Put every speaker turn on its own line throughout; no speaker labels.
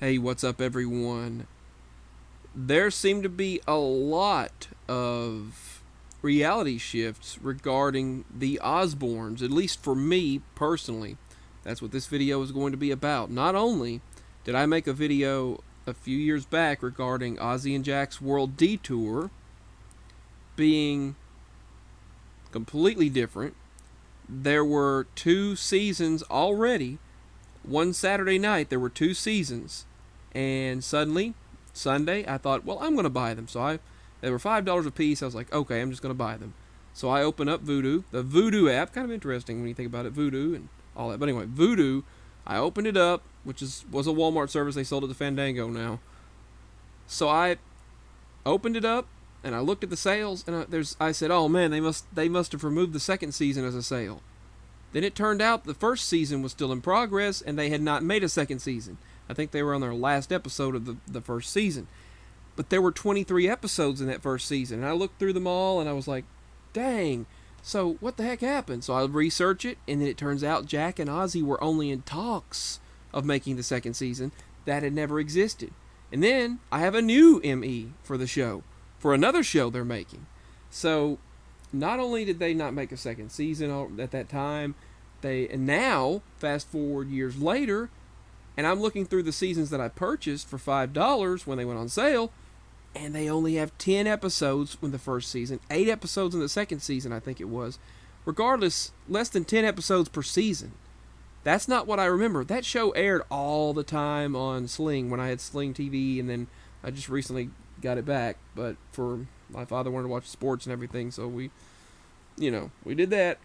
Hey, what's up, everyone? There seem to be a lot of reality shifts regarding the Osbournes, at least for me personally. That's what this video is going to be about. Not only did I make a video a few years back regarding Ozzy and Jack's World Detour being completely different, there were two seasons already. One Saturday night, there were two seasons, and suddenly Sunday, I thought, well, I'm going to buy them. They were $5 a piece. I was like, okay, I'm just going to buy them. So I open up Vudu, the Vudu app. Kind of interesting when you think about it, Vudu and all that. But anyway, Vudu. I opened it up, which was a Walmart service. They sold it to Fandango now. So I opened it up and I looked at the sales, and I said, oh man, they must have removed the second season as a sale. Then it turned out the first season was still in progress, and they had not made a second season. I think they were on their last episode of the first season. But there were 23 episodes in that first season, and I looked through them all, and I was like, dang, so what the heck happened? So I research it, and then it turns out Jack and Ozzy were only in talks of making the second season. That had never existed. And then I have a new ME for the show, for another show they're making. So not only did they not make a second season at that time, and now, fast forward years later, and I'm looking through the seasons that I purchased for $5 when they went on sale, and they only have 10 episodes in the first season, 8 episodes in the second season, I think it was. Regardless, less than 10 episodes per season. That's not what I remember. That show aired all the time on Sling when I had Sling TV, and then I just recently got it back. But for my father wanted to watch sports and everything, so we did that.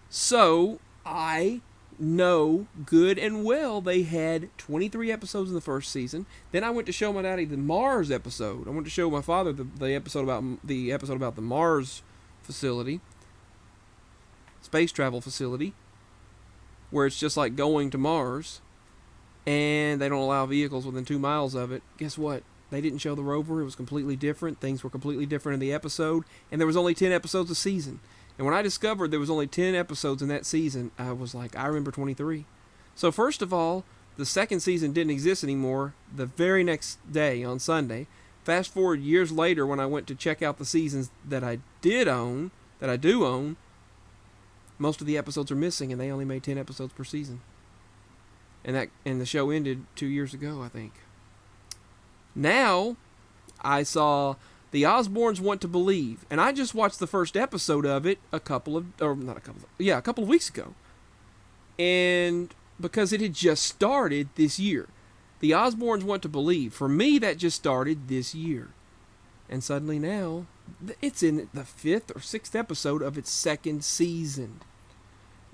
So I know good and well they had 23 episodes in the first season. Then I went to show my daddy the Mars episode. I went to show my father the episode about the Mars facility, space travel facility, where it's just like going to Mars, and they don't allow vehicles within 2 miles of it. Guess what? They didn't show the rover. It was completely different. Things were completely different in the episode, and there was only 10 episodes a season. And when I discovered there was only 10 episodes in that season, I was like, I remember 23. So first of all, the second season didn't exist anymore the very next day on Sunday. Fast forward years later when I went to check out the seasons that I do own, most of the episodes are missing, and they only made 10 episodes per season. And the show ended 2 years ago, I think. Now, I saw The Osbournes Want to Believe, and I just watched the first episode of it a couple of weeks ago. And because it had just started this year. The Osbournes Want to Believe, for me, that just started this year. And suddenly now, it's in the 5th or 6th episode of its second season.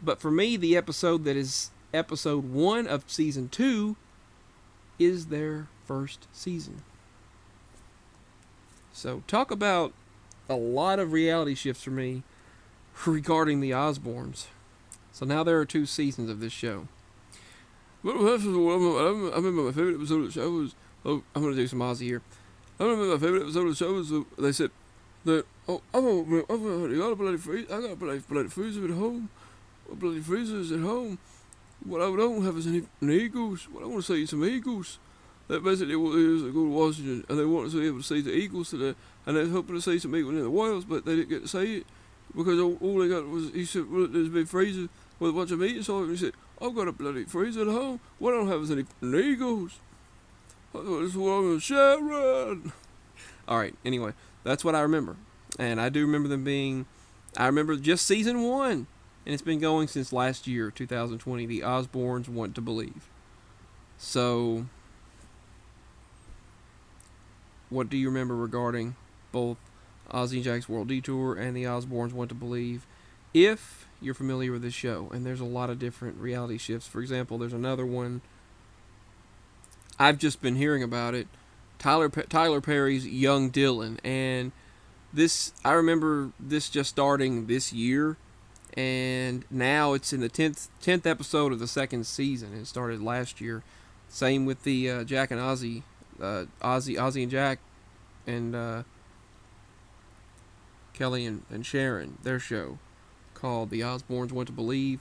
But for me, the episode that is episode 1 of season 2 is their first season. So talk about a lot of reality shifts for me regarding the Osbournes. So now there are 2 seasons of this show. I remember my favorite episode of the show was... Oh, I'm going to do some Ozzy here. I remember my favorite episode of the show was they said that, oh, I got a bloody freezer at home. A bloody freezer is at home. What I don't have is any eagles. What I want to see is some eagles. That basically what it is. They go to Washington and they want to be able to see the eagles today, and they're hoping to see some eagles in the Wales, but they didn't get to see it because all they got was, he said, well, there's a big freezer with a bunch of meat inside. And he said, I've got a bloody freezer at home. What I don't have is any eagles. That's what I'm gonna Sharon. All right. Anyway, that's what I remember, and I do remember them being. I remember just season 1, and it's been going since last year, 2020. The Osbournes Want to Believe. So, what do you remember regarding both Ozzy and Jack's World Detour and the Osbournes Want to Believe? If you're familiar with this show, and there's a lot of different reality shifts. For example, there's another one. I've just been hearing about it. Tyler Perry's Young Dylan, and I remember this just starting this year, and now it's in the 10th episode of the second season. It started last year. Same with the Jack and Ozzy, Ozzy and Jack, and Kelly and Sharon, their show called The Osbournes Want to Believe.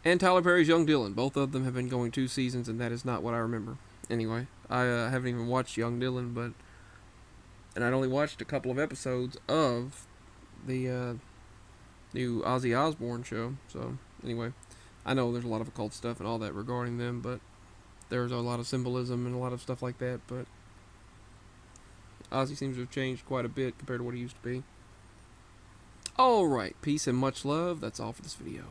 And Tyler Perry's Young Dylan. Both of them have been going 2 seasons, and that is not what I remember. Anyway, I haven't even watched Young Dylan, and I'd only watched a couple of episodes of the new Ozzy Osbourne show. So anyway, I know there's a lot of occult stuff and all that regarding them, but there's a lot of symbolism and a lot of stuff like that. But Ozzy seems to have changed quite a bit compared to what he used to be. Alright, peace and much love. That's all for this video.